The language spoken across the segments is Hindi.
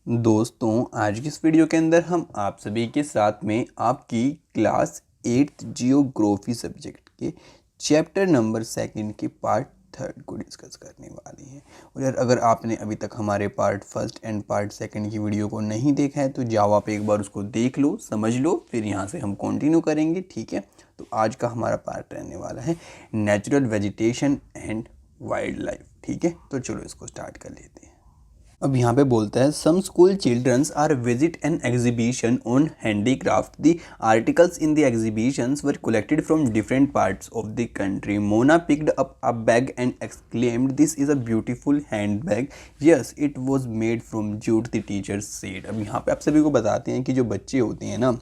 दोस्तों, आज की इस वीडियो के अंदर हम आप सभी के साथ में आपकी क्लास 8th जियोग्राफी सब्जेक्ट के चैप्टर नंबर 2 के पार्ट 3 को डिस्कस करने वाले हैं। और यार, अगर आपने अभी तक हमारे पार्ट 1 एंड पार्ट 2 की वीडियो को नहीं देखा है तो जाओ आप एक बार उसको देख लो, समझ लो, फिर यहाँ से हम कंटिन्यू करेंगे। ठीक है, तो आज का हमारा पार्ट रहने वाला है natural vegetation and wild life. ठीक है, तो चलो इसको स्टार्ट कर लेते हैं। अब यहाँ पे बोलता है some school childrens are visit an exhibition on handicraft. The articles in the exhibitions were collected from different parts of the country. Mona picked up a bag and exclaimed, this is a beautiful hand bag, yes it was made from jute, the teacher said. अब यहाँ पे आप सभी को बताते हैं कि जो बच्चे होते हैं ना,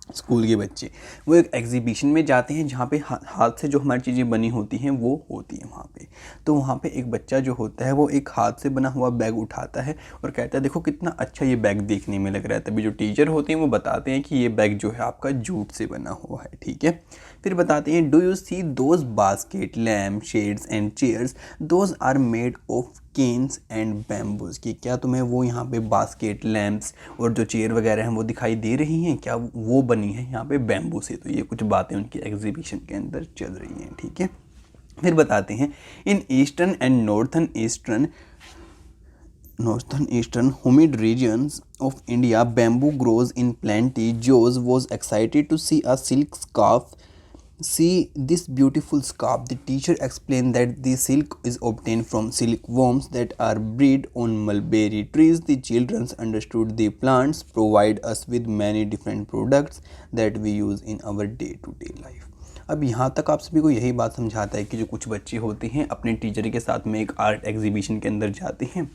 स्कूल के बच्चे, वो एक एग्जीबिशन में जाते हैं जहाँ पे हाथ से जो हमारी चीज़ें बनी होती हैं वो होती हैं वहाँ पे। तो वहाँ पे एक बच्चा जो होता है वो एक हाथ से बना हुआ बैग उठाता है और कहता है देखो कितना अच्छा ये बैग देखने में लग रहा है। तभी जो टीचर होते हैं वो बताते हैं कि ये बैग जो है आपका जूट से बना हुआ है। ठीक है, फिर बताते हैं do you see those basket, lamp, shades and chairs, those are made of canes and bamboos. कि क्या तुम्हें वो यहाँ पे बास्केट, लैम्प्स और जो चेयर वगैरह हैं वो दिखाई दे रही हैं? क्या वो बनी है यहाँ पे बैम्बू से? तो ये कुछ बातें उनकी एग्जीबिशन के अंदर चल रही हैं। ठीक है, फिर बताते हैं in eastern and northern eastern humid regions of India, bamboo grows in plenty. Joes was excited to see a silk scarf. See this beautiful scarf. The teacher explained that the silk is obtained from silkworms that are bred on mulberry trees. The children understood the plants provide us with many different products that we use in our day-to-day life. अब यहाँ तक आप सभी को यही बात समझाता है कि जो कुछ बच्चे होते हैं अपने टीचर के साथ में एक आर्ट एग्जीबिशन के अंदर जाते हैं।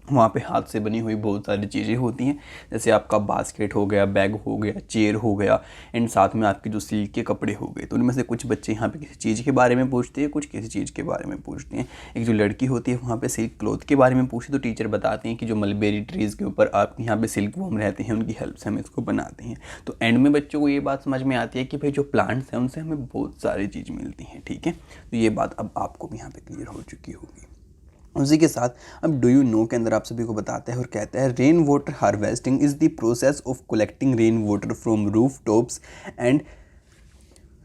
वहाँ पे हाथ से बनी हुई बहुत सारी चीज़ें होती हैं, जैसे आपका बास्केट हो गया, बैग हो गया, चेयर हो गया, एंड साथ में आपके जो सिल्क के कपड़े हो गए। तो उनमें से कुछ बच्चे यहाँ पे किसी चीज़ के बारे में पूछते हैं, कुछ किसी चीज़ के बारे में पूछते हैं। एक जो लड़की होती है वहाँ पे सिल्क क्लॉथ के बारे में पूछी तो टीचर बताते हैं कि जो मलबेरी ट्रीज़ के ऊपर आप यहाँ पे सिल्क वॉर्म रहते हैं उनकी हेल्प से हम इसको बनाते हैं। तो एंड में बच्चों को ये बात समझ में आती है कि भाई जो प्लांट्स हैं उनसे हमें बहुत सारी चीज़ मिलती हैं। ठीक है, तो ये बात अब आपको भी यहाँ पे क्लियर हो चुकी होगी। उसी के साथ अब डू यू नो के अंदर आप सभी को बताता है और कहता है rain water harvesting is the process of collecting rain water from roof tops and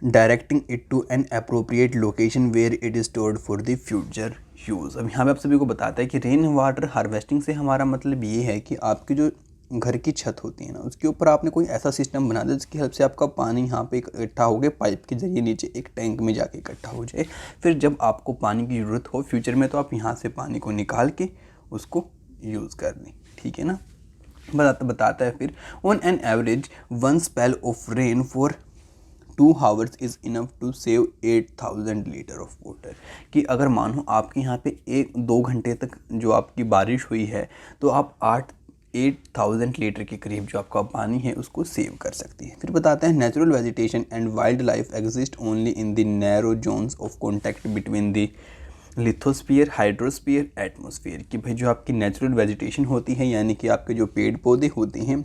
directing it to an appropriate location where it is stored for the future use. अब यहाँ पे आप सभी को बताता है कि रेन वाटर हार्वेस्टिंग से हमारा मतलब ये है कि आपकी जो घर की छत होती है ना, उसके ऊपर आपने कोई ऐसा सिस्टम बना दिया जिसकी हेल्प से आपका पानी यहाँ पे इकट्ठा हो गया, पाइप के जरिए नीचे एक टैंक में जाके इकट्ठा हो जाए। फिर जब आपको पानी की ज़रूरत हो फ्यूचर में तो आप यहाँ से पानी को निकाल के उसको यूज़ कर लें। ठीक है ना, बताता है फिर on an average 1 spell of rain for 2 hours is enough to save 8000 litre of water. कि अगर मानो आपके यहाँ पे 1-2 घंटे तक जो आपकी बारिश हुई है तो आप 8000 लीटर के करीब जो आपका पानी है उसको सेव कर सकती है। फिर बताते हैं natural vegetation and wild life exist only in the narrow zones of contact between the lithosphere, hydrosphere, atmosphere. कि भाई जो आपकी नेचुरल वेजिटेशन होती है यानी कि आपके जो पेड़ पौधे होते हैं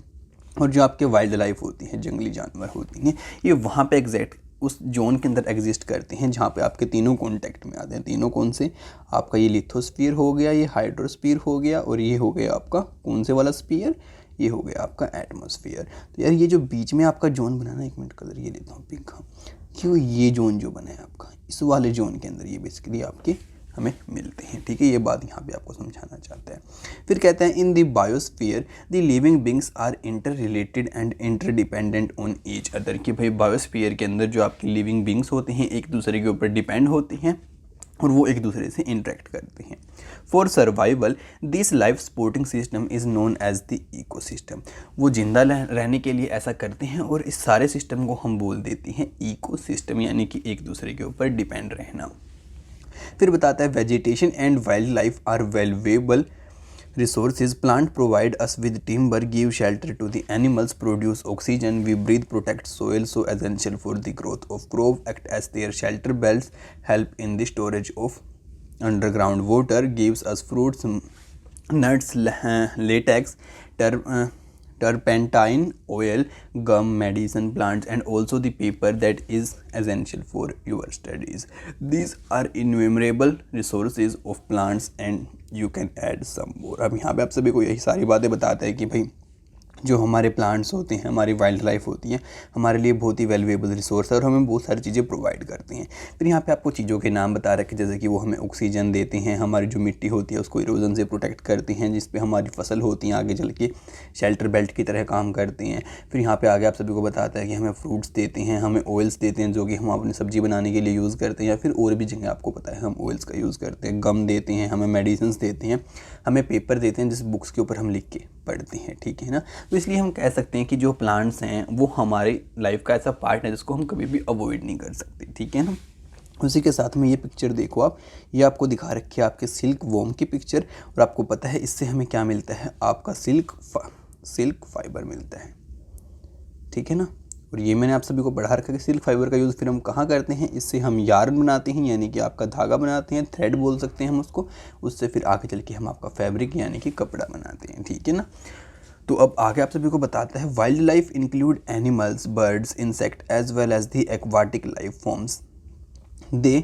और जो आपके वाइल्ड लाइफ होती हैं, जंगली जानवर होती हैं, ये वहाँ पे एग्जैक्ट उस जोन के अंदर एग्जिस्ट करते हैं जहाँ पे आपके तीनों कॉन्टैक्ट में आते हैं। तीनों कौन से? आपका ये लिथोस्फीयर हो गया, ये हाइड्रोस्फीयर हो गया और ये हो गया आपका कौन से वाला स्फीयर? ये हो गया आपका एटमॉस्फेयर। तो यार ये जो बीच में आपका जोन बना ना, एक मिनट कलर ये लेता हूँ पिंक, क्यों ये जोन जो बना है आपका, इस वाले जोन के अंदर ये बेसिकली आपके हमें मिलते हैं। ठीक है, ये बात यहाँ पे आपको समझाना चाहता है। फिर कहते हैं in the biosphere the living beings are interrelated and interdependent on each other. कि भाई बायोस्फीयर के अंदर जो आपकी लिविंग बींग्स होते हैं एक दूसरे के ऊपर डिपेंड होते हैं और वो एक दूसरे से इंटरेक्ट करते हैं। For survival this life supporting system is known as the ecosystem. वो जिंदा रहने के लिए ऐसा करते हैं और इस सारे सिस्टम को हम बोल देते हैं इकोसिस्टम, यानी कि एक दूसरे के ऊपर डिपेंड रहना। फिर बताता है vegetation and wildlife are valuable resources. Plant provide us with timber, give shelter to the animals, produce oxygen we breathe, protect soil so essential for the growth of crop, act as their shelter belts, help in the storage of underground water, gives us fruits, nuts, latex, turpentine, oil, gum, medicine plants, and also the paper that is essential for your studies. These are innumerable resources of plants and you can add some more. अब यहाँ पे आप सभी को यही सारी बातें बताता है कि भाई जो हमारे प्लांट्स होते हैं, हमारी वाइल्ड लाइफ होती है, हमारे लिए बहुत ही वैल्यूएबल रिसोर्स है और हमें बहुत सारी चीज़ें प्रोवाइड करती हैं। फिर यहाँ पे आपको चीज़ों के नाम बता रखे, जैसे कि वो हमें ऑक्सीजन देते हैं, हमारी जो मिट्टी होती है उसको इरोजन से प्रोटेक्ट करती हैं, जिस पे हमारी फसल होती हैं आगे चल के शेल्टर बेल्ट की तरह काम करती हैं। फिर यहाँ पे आगे आप सभी को बताता है कि हमें फ्रूट्स देते हैं, हमें ऑयल्स देते हैं जो कि हम अपनी सब्जी बनाने के लिए यूज़ करते हैं, या फिर और भी जगह आपको पता है हम ऑयल्स का यूज़ करते हैं। गम देते हैं, हमें मेडिसिन देते हैं, हमें पेपर देते हैं जिस बुक्स के ऊपर हम लिख के पढ़ते हैं, ठीक है ना। तो इसलिए हम कह सकते हैं कि जो प्लांट्स हैं वो हमारी लाइफ का ऐसा पार्ट है जिसको हम कभी भी अवॉइड नहीं कर सकते, ठीक है ना। उसी के साथ में ये पिक्चर देखो आप, ये आपको दिखा रखी है आपके सिल्क वॉर्म की पिक्चर, और आपको पता है इससे हमें क्या मिलता है, आपका सिल्क फाइबर मिलता है, ठीक है ना। और ये मैंने आप सभी को पढ़ा रखा है कि सिल्क फाइबर का यूज़ फिर हम कहाँ करते हैं, इससे हम यार्न बनाते हैं, यानी कि आपका धागा बनाते हैं, थ्रेड बोल सकते हैं हम उसको। उससे फिर आगे चल के हम आपका फैब्रिक यानी कि कपड़ा बनाते हैं, ठीक है ना। तो अब आगे आप सभी को बताता है wildlife include animals, birds, insect as well as the aquatic life forms. They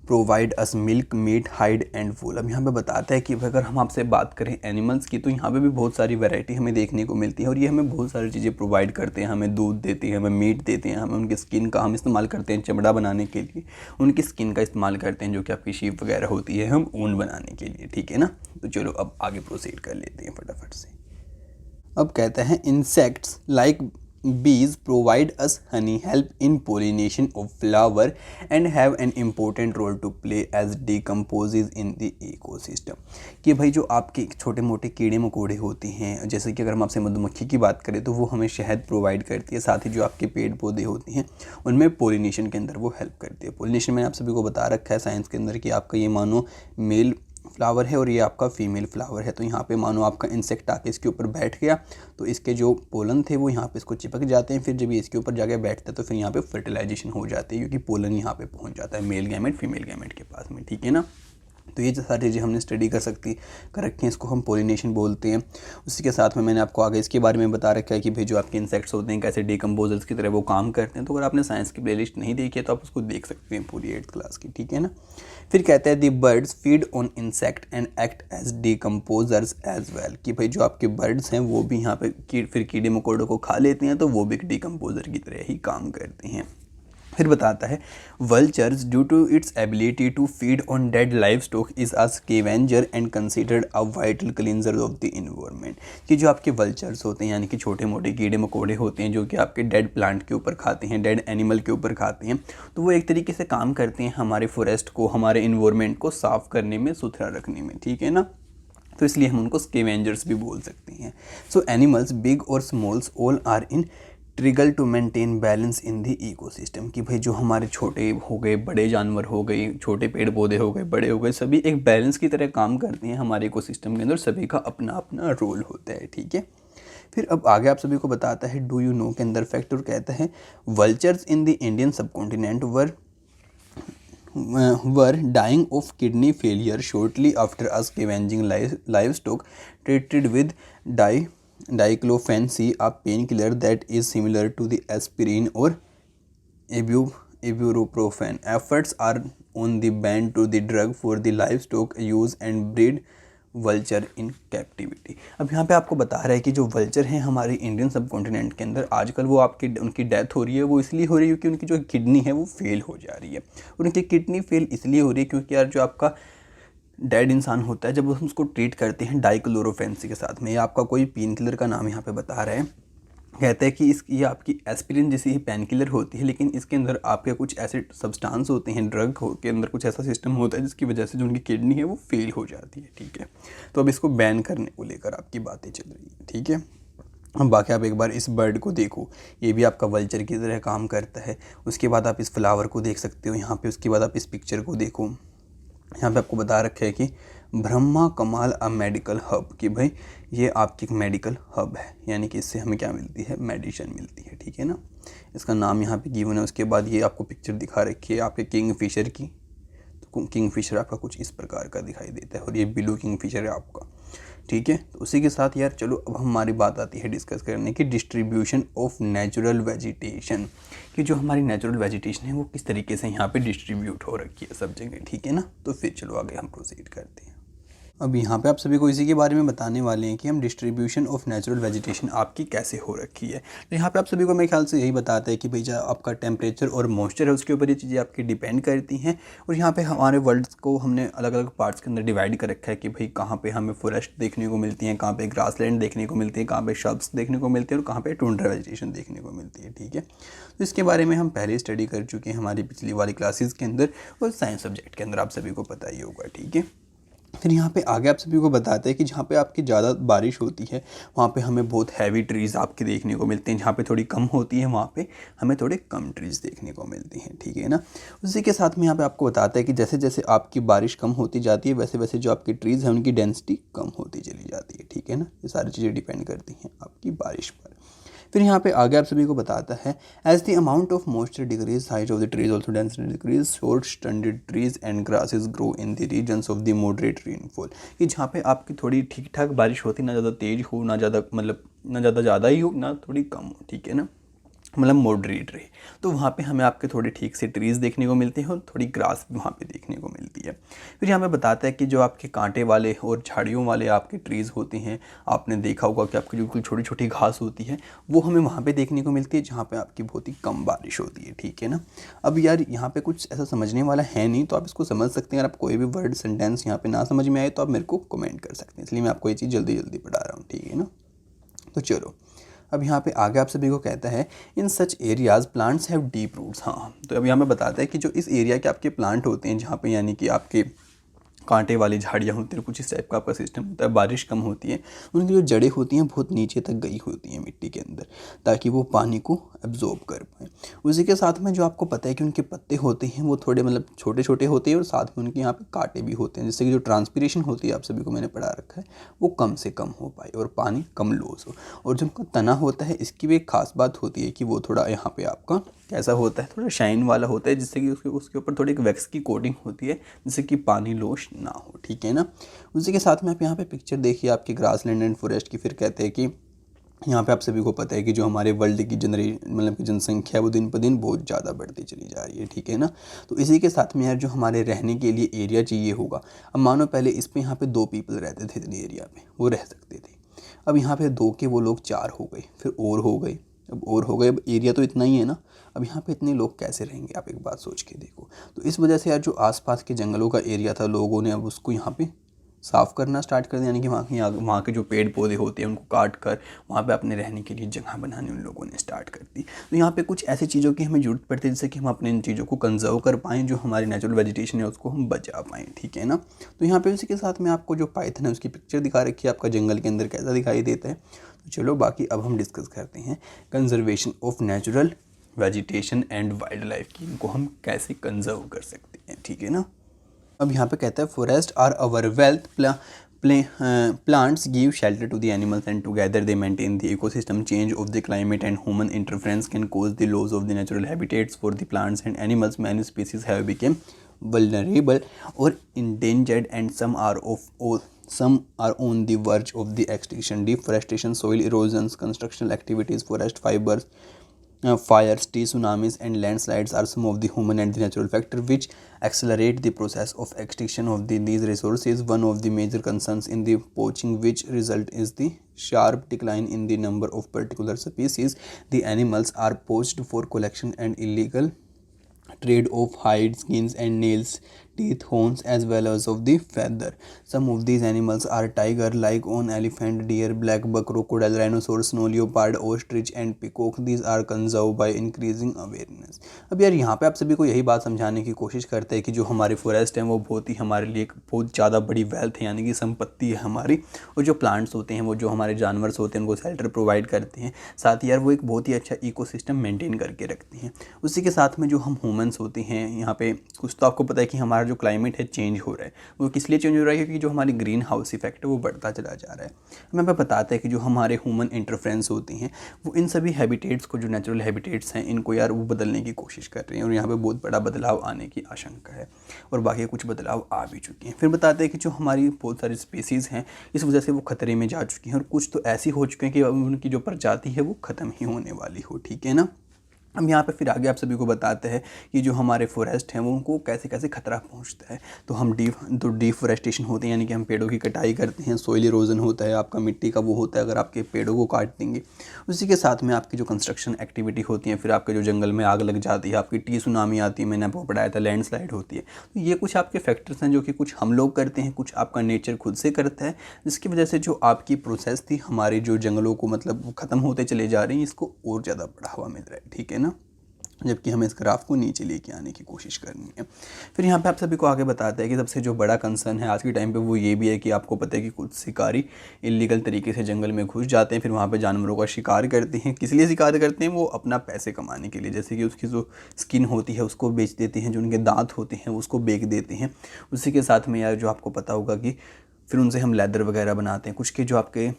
provide us milk, meat, hide and wool. अब यहाँ पे बताता है कि अगर हम आपसे बात करें एनिमल्स की, तो यहाँ पे भी बहुत सारी वैरायटी हमें देखने को मिलती है और ये हमें बहुत सारी चीज़ें प्रोवाइड करते हैं। हमें दूध देते हैं, हमें मीट देते हैं, हमें उनकी स्किन का हम इस्तेमाल करते हैं चमड़ा बनाने के लिए, उनकी स्किन का इस्तेमाल करते हैं जो कि आपकी शीप वगैरह होती है हम ऊन बनाने के लिए, ठीक है ना। तो चलो अब आगे प्रोसीड कर लेते हैं फटाफट से। अब कहता है insects like bees provide us honey, help in pollination of flower and have an important role to play as decomposes in the ecosystem। कि भाई जो आपके छोटे मोटे कीड़े मकोड़े होते हैं, जैसे कि अगर हम आपसे मधुमक्खी की बात करें तो वो हमें शहद प्रोवाइड करती है, साथ ही जो आपके पेड़ पौधे होते हैं उनमें पोलिनेशन के अंदर वो हेल्प करती है। पोलिनेशन मैंने आप सभी को बता रखा है साइंस के अंदर कि आपका ये मानो मेल फ्लावर है और ये आपका फीमेल फ्लावर है। तो यहाँ पे मानो आपका इंसेक्ट आके इसके ऊपर बैठ गया तो इसके जो पोलन थे वो यहाँ पे इसको चिपक जाते हैं, फिर जब ये इसके ऊपर जाके बैठता है तो फिर यहाँ पे फर्टिलाइजेशन हो जाती है क्योंकि पोलन यहाँ पे पहुँच जाता है मेल गैमेट फीमेल गैमेट के पास में, ठीक है ना। तो ये जो सारी चीज़ें हमने स्टडी कर रखी हैं, इसको हम पोलिनेशन बोलते हैं। उसी के साथ में मैंने आपको आगे इसके बारे में बता रखा है कि भाई जो आपके इंसेक्ट्स होते हैं कैसे डिकम्पोजर्स की तरह वो काम करते हैं। तो अगर आपने साइंस की प्लेलिस्ट नहीं देखी है तो आप उसको देख सकते हैं पूरी 8th क्लास की, ठीक है ना। फिर कहता है the birds feed on insect and act as decomposers as well. कि भाई जो आपके बर्ड्स हैं वो भी यहाँ पे फिर कीड़े मकोड़ों को खा लेते हैं, तो वो भी डिकम्पोजर की तरह ही काम करते हैं। फिर बताता है vultures due to its ability to feed on dead livestock is a scavenger and considered a vital cleanser of the environment. कि जो आपके वल्चर्स होते हैं यानी कि छोटे मोटे कीड़े मकोड़े होते हैं जो कि आपके डेड प्लांट के ऊपर खाते हैं, डेड एनिमल के ऊपर खाते हैं, तो वो एक तरीके से काम करते हैं हमारे फॉरेस्ट को, हमारे इन्वायरमेंट को साफ़ करने में, सुथरा रखने में, ठीक है ना। तो इसलिए हम उनको स्कैवेंजर्स भी बोल सकते हैं। सो एनिमल्स बिग और smalls all are in struggle to maintain balance in the ecosystem. कि भाई जो हमारे छोटे हो गए, बड़े जानवर हो गए, छोटे पेड़ पौधे हो गए, बड़े हो गए, सभी एक बैलेंस की तरह काम करते हैं हमारे इकोसिस्टम के अंदर, सभी का अपना अपना रोल होता है, ठीक है। फिर अब आगे आप सभी को बताता है डू यू नो के अंदर फैक्ट, और कहता है vultures in the Indian subcontinent were dying of kidney failure shortly after us scavenging livestock treated with diclofenac, a painkiller that is similar to the aspirin or ibuprofen. Efforts are on the ban to the drug for the livestock use and breed vulture in captivity. अब यहाँ पे आपको बता रहा है कि जो वल्चर हैं हमारे इंडियन सब कॉन्टिनेंट के अंदर आजकल वो उनकी डेथ हो रही है, वो इसलिए हो रही है क्योंकि उनकी जो किडनी है वो फेल हो जा रही है। उनकी किडनी फेल इसलिए हो रही है क्योंकि यार जो आपका डेड इंसान होता है जब हम उसको ट्रीट करते हैं डाइक्लोरोफेनेसी के साथ में, या आपका कोई पेन किलर का नाम यहाँ पे बता रहा है, कहते हैं कि ये आपकी एस्पिरिन जैसी ही पेन किलर होती है, लेकिन इसके अंदर आपके कुछ ऐसे सब्सटेंस होते हैं, ड्रग के अंदर कुछ ऐसा सिस्टम होता है जिसकी वजह से जो उनकी किडनी है वो फेल हो जाती है, ठीक है। तो अब इसको बैन करने को लेकर आपकी बातें चल रही हैं, ठीक है। अब बाकी आप एक बार इस बर्ड को देखो, ये भी आपका वल्चर की तरह काम करता है। उसके बाद आप इस फ्लावर को देख सकते हो यहाँ पे, उसके बाद आप इस पिक्चर को देखो, यहाँ पे आपको बता रखा है कि ब्रह्मा कमाल अ मेडिकल हब। कि भाई ये आपकी एक मेडिकल हब है, यानी कि इससे हमें क्या मिलती है, मेडिसिन मिलती है, ठीक है ना। इसका नाम यहाँ पे गिवन है। उसके बाद ये आपको पिक्चर दिखा रखी है आपके किंग फिशर की, तो किंग फिशर आपका कुछ इस प्रकार का दिखाई देता है और ये ब्लू किंग फिशर है आपका, ठीक है। तो उसी के साथ यार चलो अब हमारी बात आती है डिस्कस करने की डिस्ट्रीब्यूशन ऑफ नेचुरल वेजिटेशन। कि जो हमारी नेचुरल वेजिटेशन है वो किस तरीके से यहाँ पे डिस्ट्रीब्यूट हो रखी है सब जगह, ठीक है ना। तो फिर चलो आगे हम प्रोसीड करते हैं। अब यहाँ पे आप सभी को इसी के बारे में बताने वाले हैं कि हम डिस्ट्रीब्यूशन ऑफ नेचुरल वेजिटेशन आपकी कैसे हो रखी है। तो यहाँ पे आप सभी को मेरे ख्याल से यही बताता है कि भाई जो आपका टेम्परेचर और मॉइस्चर है उसके ऊपर ये चीज़ें आपकी डिपेंड करती हैं। और यहाँ पे हमारे वर्ल्ड को हमने अलग अलग पार्ट्स के अंदर डिवाइड कर रखा है कि भाई कहाँ पे हमें फॉरेस्ट देखने को मिलती है, कहाँ पे ग्रासलैंड देखने को मिलती है, कहाँ पे श्रब्स देखने को मिलती है और कहाँ पे टुंड्रा वेजिटेशन देखने को मिलती है। ठीक है, तो इसके बारे में हम पहले स्टडी कर चुके हैं हमारी पिछली वाली क्लासेस के अंदर और साइंस सब्जेक्ट के अंदर, आप सभी को पता ही होगा। ठीक है, फिर यहाँ पे आगे आप सभी को बताते हैं कि जहाँ पे आपकी ज़्यादा बारिश होती है वहाँ पे हमें बहुत हैवी ट्रीज़ आपके देखने को मिलते हैं, जहाँ पे थोड़ी कम होती है वहाँ पे हमें थोड़े कम ट्रीज़ देखने को मिलती हैं। ठीक है ना, उसी के साथ में यहाँ पे आपको बताता है कि जैसे जैसे आपकी बारिश कम होती जाती है वैसे वैसे जो आपकी ट्रीज़ हैं उनकी डेंसिटी कम होती चली जाती है। ठीक है ना, ये सारी चीज़ें डिपेंड करती हैं आपकी बारिश पर। फिर यहाँ पे आगे आप सभी को बताता है as the amount of moisture decrease height of the trees also density decrease short standard trees and grasses grow in the regions of the moderate rainfall. कि जहाँ पे आपकी थोड़ी ठीक ठाक बारिश होती, ना ज़्यादा तेज हो ना ज़्यादा मतलब ना ज़्यादा ही हो ना थोड़ी कम हो। ठीक है ना, मतलब मॉडरेट रहे, तो वहाँ पे हमें आपके थोड़े ठीक से ट्रीज़ देखने को मिलते हैं और थोड़ी ग्रास भी वहाँ पे देखने को मिलती है। फिर यहाँ पे बताता है कि जो आपके कांटे वाले और झाड़ियों वाले आपके ट्रीज़ होते हैं, आपने देखा होगा कि आपकी जो बिल्कुल छोटी छोटी घास होती है वो हमें वहाँ पे देखने को मिलती है जहाँ पे आपकी बहुत ही कम बारिश होती है। ठीक है ना, अब यार यहाँ पे कुछ ऐसा समझने वाला है नहीं, तो आप इसको समझ सकते हैं। अगर आप कोई भी वर्ड सेंटेंस यहाँ पे ना समझ में आए तो आप मेरे को कमेंट कर सकते हैं, इसलिए मैं आपको ये चीज़ जल्दी जल्दी पढ़ा रहा हूँ। ठीक है ना, तो चलो अब यहाँ पे आगे आप सभी को कहता है in such areas plants have deep roots. हाँ, तो अब यहाँ पे बताता है कि जो इस एरिया के आपके प्लांट होते हैं जहाँ पे यानी कि आपके कांटे वाली झाड़ियाँ होती हैं, कुछ इस टाइप का आपका सिस्टम होता है, बारिश कम होती है, उनकी जो जड़ें होती हैं बहुत नीचे तक गई होती हैं मिट्टी के अंदर ताकि वो पानी को एब्जॉर्ब कर पाए। उसी के साथ में जो आपको पता है कि उनके पत्ते होते हैं वो थोड़े मतलब छोटे छोटे होते हैं और साथ में उनके यहाँ पे कांटे भी होते हैं, जिससे कि जो ट्रांसपीरेशन होती है आप सभी को मैंने पढ़ा रखा है वो कम से कम हो पाए और पानी कम लॉस हो। और जो उनका तना होता है इसकी भी एक खास बात होती है कि वो थोड़ा यहाँ पे आपका कैसा होता है, थोड़ा शाइन वाला होता है, जिससे कि उसके ऊपर थोड़ी एक वैक्स की कोटिंग होती है जिससे कि पानी लॉस ना हो। ठीक है ना, उसी के साथ में आप यहाँ पे पिक्चर देखिए आपकी ग्रासलैंड एंड फॉरेस्ट की। फिर कहते हैं कि यहाँ पे आप सभी को पता है कि जो हमारे वर्ल्ड की मतलब की जनसंख्या है वो दिन पर दिन बहुत ज़्यादा बढ़ती चली जा रही है। ठीक है ना, तो इसी के साथ में यार जो हमारे रहने के लिए एरिया चाहिए होगा, अब मानो पहले इस पे यहाँ पे 2 पीपल रहते थे इतनी एरिया पे, वो रह सकते थे। अब यहाँ पे 2 के वो लोग 4 हो गए, फिर और हो गए, अब और हो गए, अब एरिया तो इतना ही है ना, अब यहाँ पे इतने लोग कैसे रहेंगे, आप एक बात सोच के देखो। तो इस वजह से यार जो आसपास के जंगलों का एरिया था लोगों ने अब उसको यहाँ पे साफ़ करना स्टार्ट कर दिया, यानी कि वहाँ के जो पेड़ पौधे होते हैं उनको काट कर वहाँ पे अपने रहने के लिए जगह बनानी उन लोगों ने स्टार्ट कर दी। तो यहाँ पे कुछ ऐसी चीज़ों की हमें ज़रूरत पड़ती है जिससे कि हम अपने इन चीज़ों को कंजर्व कर पाएँ, जो हमारी नेचुरल वेजिटेशन है उसको हम बचा पाएँ। ठीक है ना, तो यहाँ पे उसी के साथ में आपको जो पाइथन है उसकी पिक्चर दिखा रखी है आपका जंगल के अंदर कैसा दिखाई देता है। तो चलो बाकी अब हम डिस्कस करते हैं conservation of natural vegetation and wild life की, इनको हम कैसे कंजर्व कर सकते हैं। ठीक है ना, अब यहाँ पे कहता है forest are our wealth plants give shelter to the animals and together they maintain the ecosystem. Change of the climate and human interference can cause the loss of the natural habitats for the plants and animals. Many species have become vulnerable or endangered and some are on the verge of the extinction. Deforestation, soil erosions, construction activities, forest fibers, fires, tsunamis and landslides are some of the human and the natural factors which accelerate the process of extinction of these resources. One of the major concerns in the poaching which result is the sharp decline in the number of particular species. The animals are poached for collection and illegal trade of hide, skins and nails, teeth, horns as well as of the feather. Some of these animals are tiger, lion, elephant, deer, black buck, crocodile, rhinoceros, snow leopard, ostrich and peacock. These are conserved by increasing awareness. अब यार यहाँ पे आप सभी को यही बात समझाने की कोशिश करते हैं कि जो हमारे फॉरेस्ट हैं वो बहुत ही हमारे लिए एक बहुत ज़्यादा बड़ी वेल्थ है, यानी कि संपत्ति है हमारी। और जो प्लांट्स होते हैं वो जो हमारे जानवर्स होते हैं उनको शेल्टर प्रोवाइड करते हैं, साथ ही यार वो एक बहुत ही अच्छा इकोसिस्टम मेंटेन करके रखते हैं। उसी के साथ में जो हम ह्यूमंस होते हैं यहाँ पे कुछ तो आपको पता है कि हमारा जो क्लाइमेट है चेंज हो रहा है, वो किस लिए चेंज हो रहा है, क्योंकि जो हमारी ग्रीन हाउस इफेक्ट है वो बढ़ता चला जा रहा है। हमें पे बताता है कि जो हमारे ह्यूमन इंटरफ्रेंस होते हैं वो इन सभी हैबिटेट्स को, जो नेचुरल हैबिटेट्स हैं, इनको यार वो बदलने की कोशिश कर रहे हैं और यहाँ पे बहुत बड़ा बदलाव आने की आशंका है और बाकी कुछ बदलाव आ भी चुके हैं। फिर बताते हैं कि जो हमारी बहुत सारी स्पीसीज़ हैं इस वजह से वो खतरे में जा चुकी हैं और कुछ तो ऐसी हो चुके हैं कि उनकी जो प्रजाति है वो ख़त्म ही होने वाली हो। ठीक है ना, अब यहाँ पे फिर आगे आप सभी को बताते हैं कि जो हमारे फॉरेस्ट हैं वो उनको कैसे कैसे खतरा पहुँचता है। तो हम डिफॉरेस्टेशन होते हैं, यानी कि हम पेड़ों की कटाई करते हैं, सोइल इरोजन होता है, आपका मिट्टी का वो होता है अगर आपके पेड़ों को काट देंगे। उसी के साथ में आपकी जो कंस्ट्रक्शन एक्टिविटी होती है, फिर आपके जो जंगल में आग लग जाती है, आपकी टी सुनामी आती है, मैंने आपको पढ़ाया था लैंडस्लाइड होती है। तो ये कुछ आपके फैक्टर्स हैं जो कि कुछ हम लोग करते हैं, कुछ आपका नेचर खुद से करता है, जिसकी वजह से जो आपकी प्रोसेस थी हमारे जो जंगलों को मतलब ख़त्म होते चले जा रही हैं, इसको और ज़्यादा बढ़ावा मिल रहा है, ठीक है ना। जबकि हमें इस ग्राफ को नीचे लेके आने की कोशिश करनी है। फिर यहाँ पे आप सभी को आगे बताते हैं कि सबसे जो बड़ा कंसर्न है आज के टाइम पे वो ये भी है कि आपको पता है कि कुछ शिकारी इलीगल तरीके से जंगल में घुस जाते हैं, फिर वहाँ पे जानवरों का शिकार करते हैं। किस लिए शिकार करते हैं? वो अपना पैसे कमाने के लिए। जैसे कि उसकी जो स्किन होती है उसको बेच देते हैं, जो उनके दांत होते हैं उसको बेच देते हैं। उसी के साथ में यार जो आपको पता होगा कि फिर उनसे हम लेदर वगैरह बनाते हैं। कुछ के जो आपके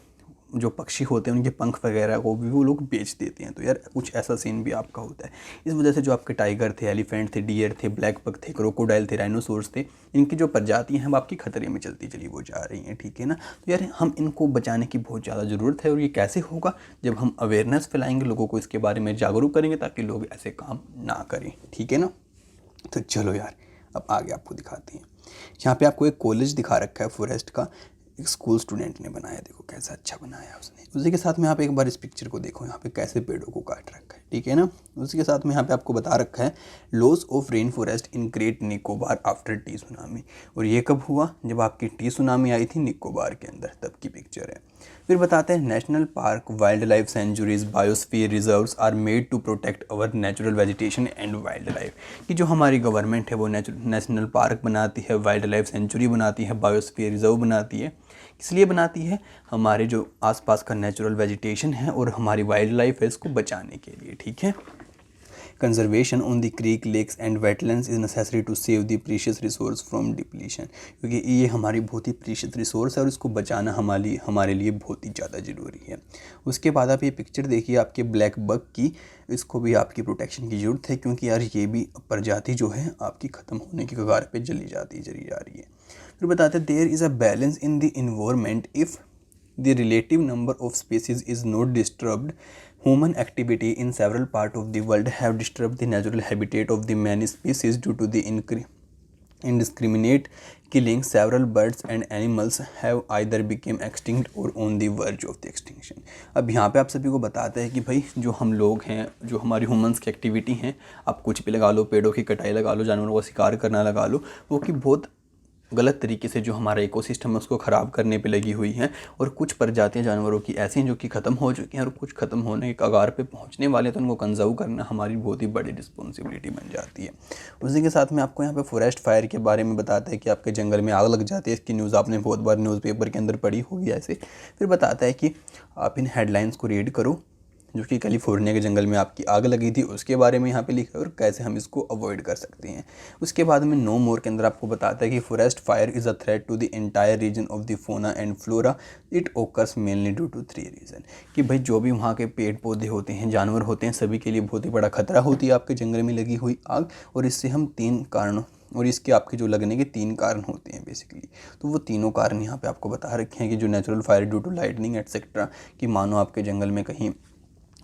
जो पक्षी होते हैं उनके पंख वगैरह को भी वो लोग बेच देते हैं। तो यार कुछ ऐसा सीन भी आपका होता है। इस वजह से जो आपके टाइगर थे, एलिफेंट थे, डियर थे, ब्लैक बक थे, क्रोकोडाइल थे, राइनोसोर्स थे, इनकी जो प्रजातियां हैं वो आपकी खतरे में चलती चली वो जा रही हैं, ठीक है ना। तो यार हम इनको बचाने की बहुत ज़्यादा ज़रूरत है। और ये कैसे होगा? जब हम अवेयरनेस फैलाएंगे, लोगों को इसके बारे में जागरूक करेंगे ताकि लोग ऐसे काम ना करें, ठीक है ना। तो चलो यार अब आगे आपको दिखाते हैं। यहाँ पे आपको एक कॉलेज दिखा रखा है फॉरेस्ट का, एक स्कूल स्टूडेंट ने बनाया, देखो कैसा अच्छा बनाया उसने। उसी के साथ में आप एक बार इस पिक्चर को देखो, यहाँ पे कैसे पेड़ों को काट रखा है, ठीक है ना। उसी के साथ में यहाँ पे आपको बता रखा है loss of rain forest in great Nicobar after T tsunami. और ये कब हुआ? जब आपकी टी सुनामी आई थी निकोबार के अंदर, तब की पिक्चर है। फिर बताते हैं national park, wildlife sanctuaries, biosphere reserves are made to protect our natural vegetation and wildlife. कि जो हमारी गवर्नमेंट है वो नेशनल पार्क बनाती है, वाइल्ड लाइफ सेंचुरी बनाती है, बायोस्फीयर रिजर्व बनाती है। किस लिए बनाती है? हमारे जो आसपास का नेचुरल वेजिटेशन है और हमारी वाइल्ड लाइफ है इसको बचाने के लिए, ठीक है। Conservation on the creek, lakes and wetlands is necessary to save the precious resource from depletion. क्योंकि ये हमारी बहुत ही प्रीशियस रिसोर्स है और इसको बचाना हमारे लिए बहुत ही ज़्यादा ज़रूरी है। उसके बाद आप ये पिक्चर देखिए आपके ब्लैक बक की, इसको भी आपकी प्रोटेक्शन की ज़रूरत है क्योंकि यार ये भी प्रजाति जो है आपकी ख़त्म होने की कगार पे चली जा रही है। फिर बताते हैं there is a balance in the environment if the relative number of species is not disturbed. Human activity in several parts of the world have disturbed the natural habitat of the many species due to the indiscriminate killing. Several birds and animals have either become extinct or on the verge of the extinction. अब यहाँ पे आप सभी को बताते हैं कि भाई जो हम लोग हैं, जो हमारी ह्यूमंस की एक्टिविटी हैं, आप कुछ भी लगा लो, पेड़ों की कटाई लगा लो, जानवरों का शिकार करना लगा लो, वो कि बहुत गलत तरीके से जो हमारा इकोसिस्टम है उसको ख़राब करने पे लगी हुई हैं। और कुछ प्रजातियां जानवरों की ऐसी हैं जो कि ख़त्म हो चुकी हैं और कुछ ख़त्म होने के कगार पे पहुंचने वाले, तो उनको कंजर्व करना हमारी बहुत ही बड़ी रिस्पॉन्सिबिलिटी बन जाती है। उसी के साथ में आपको यहाँ पे फॉरेस्ट फायर के बारे में बताता है कि आपके जंगल में आग लग जाती है। इसकी न्यूज़ आपने बहुत बार न्यूज़पेपर के अंदर पढ़ी होगी ऐसे। फिर बताता है कि आप इन हेडलाइंस को रीड करो जो कि कैलिफोर्निया के जंगल में आपकी आग लगी थी, उसके बारे में यहाँ पे लिखा है और कैसे हम इसको अवॉइड कर सकते हैं। उसके बाद में नो मोर के अंदर आपको बताता है कि forest fire is a threat to the entire region of the fauna and flora. It occurs mainly due to 3 reason. कि भाई जो भी वहाँ के पेड़ पौधे होते हैं, जानवर होते हैं, सभी के लिए बहुत ही बड़ा खतरा होती है आपके जंगल में लगी हुई आग। और इससे हम 3 कारणों, और इसके आपके जो लगने के 3 कारण होते हैं बेसिकली। तो वो तीनों कारण यहाँ पे आपको बता रखे हैं कि जो natural fire due to lightning et cetera, कि मानो आपके जंगल में कहीं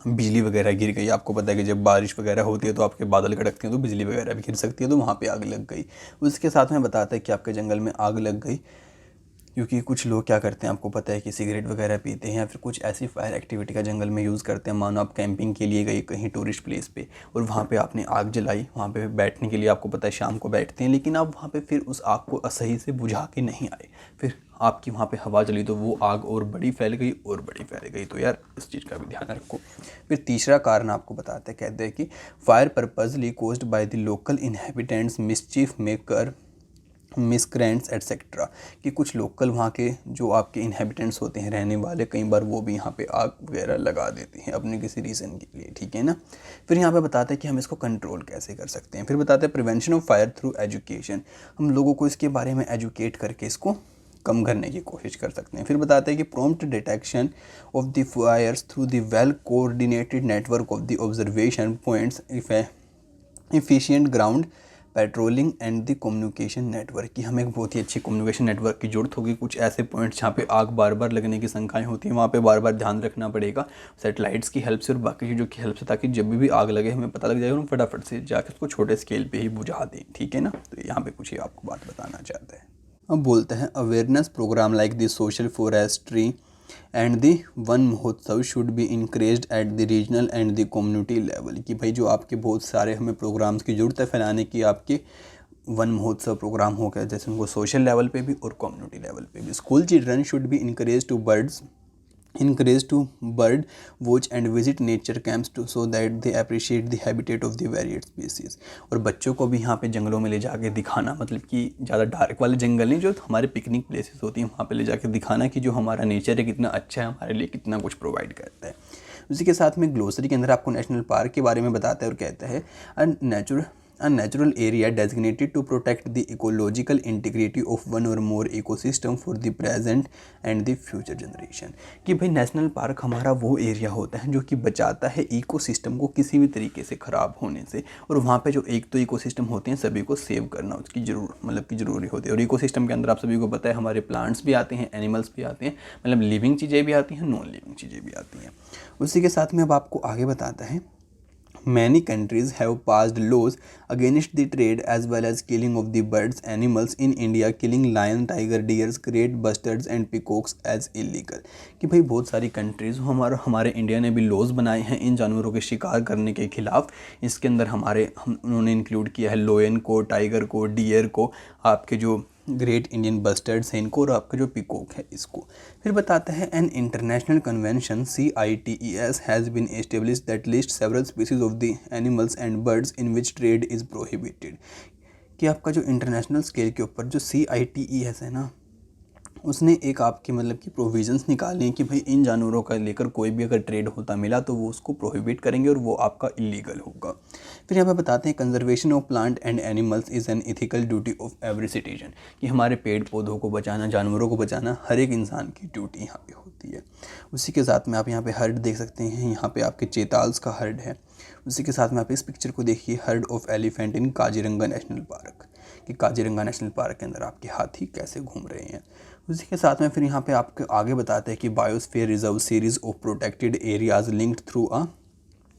बिजली वगैरह गिर गई। आपको पता है कि जब बारिश वगैरह होती है तो आपके बादल कड़कते हैं तो बिजली वगैरह भी गिर सकती है, तो वहाँ पे आग लग गई। उसके साथ में बताता है कि आपके जंगल में आग लग गई क्योंकि कुछ लोग क्या करते हैं, आपको पता है कि सिगरेट वगैरह पीते हैं या फिर कुछ ऐसी फायर एक्टिविटी का जंगल में यूज़ करते हैं। मानो आप कैंपिंग के लिए गए कहीं टूरिस्ट प्लेस पे और वहाँ पे आपने आग जलाई, वहाँ पे बैठने के लिए आपको पता है शाम को बैठते हैं, लेकिन आप वहाँ पे फिर उस आग को सही से बुझा के नहीं आए, फिर आपकी वहाँ पे हवा चली तो वो आग और बड़ी फैल गई और बड़ी फैल गई। तो यार इस चीज़ का भी ध्यान रखो। फिर तीसरा कारण आपको बताते हैं, कहते हैं कि fire purposely caused by the local inhabitants, mischief maker, miscreants etcetera. कि कुछ लोकल वहाँ के जो आपके इनहेबिटेंट्स होते हैं, रहने वाले, कई बार वो भी यहाँ पे आग वगैरह लगा देते हैं अपने किसी रीज़न के लिए, ठीक है ना। फिर यहाँ पे बताते हैं कि हम इसको कंट्रोल कैसे कर सकते हैं। फिर बताते हैं prevention of fire through education. हम लोगों को इसके बारे में एजुकेट करके इसको कम करने की कोशिश कर सकते हैं। फिर बताते हैं कि prompt detection of the Fyers through the well coordinated network of the observation points, efficient ground patrolling and the communication network, कि हमें एक बहुत ही अच्छी कम्युनिकेशन नेटवर्क की जरूरत होगी। कुछ ऐसे पॉइंट्स जहाँ पे आग बार बार लगने की शंकाएं होती हैं, वहाँ पे बार बार ध्यान रखना पड़ेगा सैटेलाइट्स की हेल्प से और बाकी चीज़ों की हेल्प से, ताकि जब भी आग लगे हमें पता लग जाएगा, हम फटाफट से जाकर उसको छोटे स्केल पे ही बुझा दें, ठीक है ना। तो यहाँ पे कुछ ही आपको बात बताना चाहते हैं। अब बोलते हैं awareness programme like the social forestry and the Van Mahotsav should be increased at the regional and the community level, कि भाई जो आपके बहुत सारे हमें प्रोग्राम्स की जरूरत है फैलाने की, आपके वन महोत्सव प्रोग्राम हो गया, जैसे उनको सोशल लेवल पे भी और कम्युनिटी लेवल पे भी। School children should be encouraged to bird watch and visit nature camps to so that they appreciate the habitat of the varied species। और बच्चों को भी यहाँ पे जंगलों में ले जाके दिखाना, मतलब कि ज़्यादा डार्क वाले जंगल नहीं, जो हमारे पिकनिक प्लेसेस होती हैं वहाँ पे ले जाके दिखाना कि जो हमारा नेचर है कितना अच्छा है, हमारे लिए कितना कुछ प्रोवाइड करता है। उसी के साथ में ग्लोसरी के अंदर आपको नेशनल पार्क के बारे में बताता है और कहता है a natural area designated to protect the ecological integrity of one or more ecosystem for the present and the future generation, कि भाई नेशनल पार्क हमारा वो एरिया होता है जो कि बचाता है इकोसिस्टम को किसी भी तरीके से ख़राब होने से, और वहाँ पे जो एक तो इकोसिस्टम होते हैं सभी को सेव करना उसकी ज़रूरी होती है। और इकोसिस्टम के अंदर आप सभी को पता है हमारे प्लांट्स भी आते हैं, एनिमल्स भी आते हैं, मतलब लिविंग चीज़ें भी आती हैं, नॉन लिविंग चीज़ें भी आती हैं। उसी के साथ में अब आपको आगे बताता है Many countries have passed laws against the trade as well as killing of the birds animals in India, killing lion, tiger, deers, great bustards and peacocks as illegal, कि भाई बहुत सारी कंट्रीज़ हमारे इंडिया ने भी लॉज बनाए हैं इन जानवरों के शिकार करने के खिलाफ। इसके अंदर उन्होंने इंक्लूड किया है लोयन को, टाइगर को, डियर को, आपके जो ग्रेट इंडियन बस्टर्ड्स हैं इनको, और आपका जो पिकॉक है इसको। फिर बताता है an international convention CITES has been established that list several species of the animals and birds in which trade is prohibited, कि आपका जो इंटरनेशनल स्केल के ऊपर जो CITES है ना, उसने एक आपके मतलब कि प्रोविजंस निकाले हैं कि भाई इन जानवरों का लेकर कोई भी अगर ट्रेड होता मिला तो वो उसको प्रोहिबिट करेंगे और वो आपका इलीगल होगा। फिर यहाँ पे बताते हैं conservation of plant and animals is an ethical duty of every citizen, कि हमारे पेड़ पौधों को बचाना, जानवरों को बचाना हर एक इंसान की ड्यूटी यहाँ पे होती है। उसी के साथ में आप यहाँ पे हर्ड देख सकते हैं, यहाँ पे आपके चेताल्स का हर्ड है। उसी के साथ में आप इस पिक्चर को देखिए, heard of elephant in Kaziranga national park, कि काजीरंगा नेशनल पार्क के अंदर आपके हाथी कैसे घूम रहे हैं। उसी के साथ में फिर यहाँ पे आपको आगे बताते हैं कि biosphere reserve series of protected areas linked through a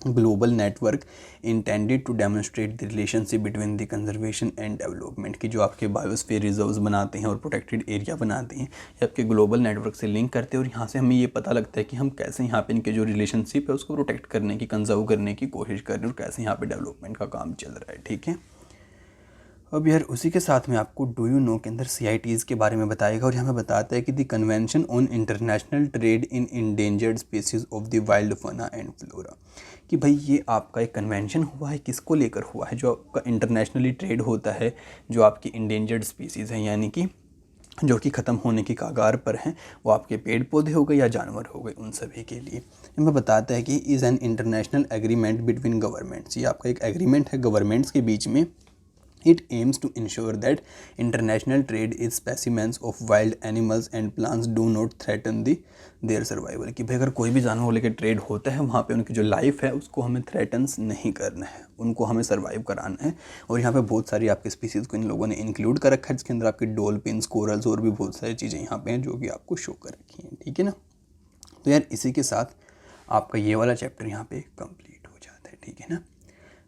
global network intended to demonstrate the relationship between the conservation and development, की जो आपके बायोस्फीयर रिजर्व्स बनाते हैं और प्रोटेक्टेड एरिया बनाते हैं, ये आपके ग्लोबल नेटवर्क से लिंक करते हैं, और यहाँ से हमें ये पता लगता है कि हम कैसे यहाँ पे इनके जो रिलेशनशिप है उसको प्रोटेक्ट करने की, कंजर्व करने की कोशिश कर रहे हैं, और कैसे यहाँ पे डेवलपमेंट का काम चल रहा है, ठीक है। अब यार उसी के साथ में आपको डू यू नो के अंदर CITES के बारे में बताएगा, और यहाँ पे बताता है कि the convention on international trade in endangered species of the wild fauna and flora, कि भाई ये आपका एक कन्वेंशन हुआ है, किसको लेकर हुआ है, जो आपका इंटरनेशनली ट्रेड होता है, जो आपकी इंडेंजर्ड स्पीसीज़ हैं, यानी कि जो कि ख़त्म होने की कगार पर हैं, वो आपके पेड़ पौधे हो गए या जानवर हो गए, उन सभी के लिए। हमें बताता है कि is an international agreement between governments, ये आपका एक एग्रीमेंट है गवर्नमेंट्स के बीच में। It aims to ensure that international trade in specimens of wild animals and plants do not threaten their survival, कि भाई अगर कोई भी जानवर लेकर ट्रेड होता है वहाँ पे उनकी जो लाइफ है उसको हमें थ्रेटन्स नहीं करना है, उनको हमें सर्वाइव कराना है। और यहाँ पे बहुत सारी आपके स्पीसीज़ को इन लोगों ने इंक्लूड कर रखा है, जिसके अंदर आपके डॉल्फिन्स, कोरल्स और भी बहुत सारी चीज़ें यहाँ पे हैं जो कि आपको शो कर रखी हैं, ठीक है ना। तो यार इसी के साथ आपका ये वाला चैप्टर यहाँ पे कंप्लीट हो जाता है, ठीक है ना।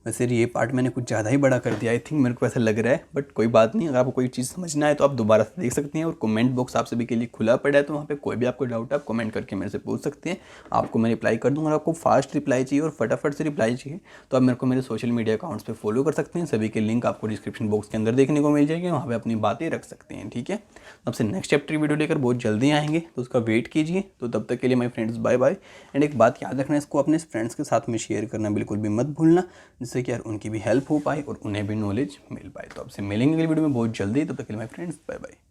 वैसे ये पार्ट मैंने कुछ ज़्यादा ही बड़ा कर दिया, आई थिंक, मेरे को ऐसा लग रहा है, बट कोई बात नहीं। अगर आपको कोई चीज़ समझना है तो आप दोबारा से देख सकते हैं, और कमेंट बॉक्स आप सभी के लिए खुला पड़ा है, तो वहाँ पे कोई भी आपको डाउट है आप कमेंट करके मेरे से पूछ सकते हैं, आपको मैं रिप्लाई कर दूँगा। आपको फास्ट रिप्लाई चाहिए और फटाफट से रिप्लाई चाहिए तो आप मेरे को मेरे सोशल मीडिया अकाउंट्स पर फॉलो कर सकते हैं, सभी के लिंक आपको डिस्क्रिप्शन बॉक्स के अंदर देखने को मिल जाएगी, वहाँ पर अपनी बातें रख सकते हैं, ठीक है। आपसे नेक्स्ट चैप्टर वीडियो लेकर बहुत जल्दी आएंगे, तो उसका वेट कीजिए। तो तब तक के लिए my friends bye bye. And एक बात याद रखना, इसको अपने फ्रेंड्स के साथ में शेयर करना बिल्कुल भी मत भूलना, जिससे कि यार उनकी भी हेल्प हो पाए और उन्हें भी नॉलेज मिल पाए। तो आपसे मिलेंगे अगली वीडियो में बहुत जल्दी, तब तक के लिए माय फ्रेंड्स बाय बाय।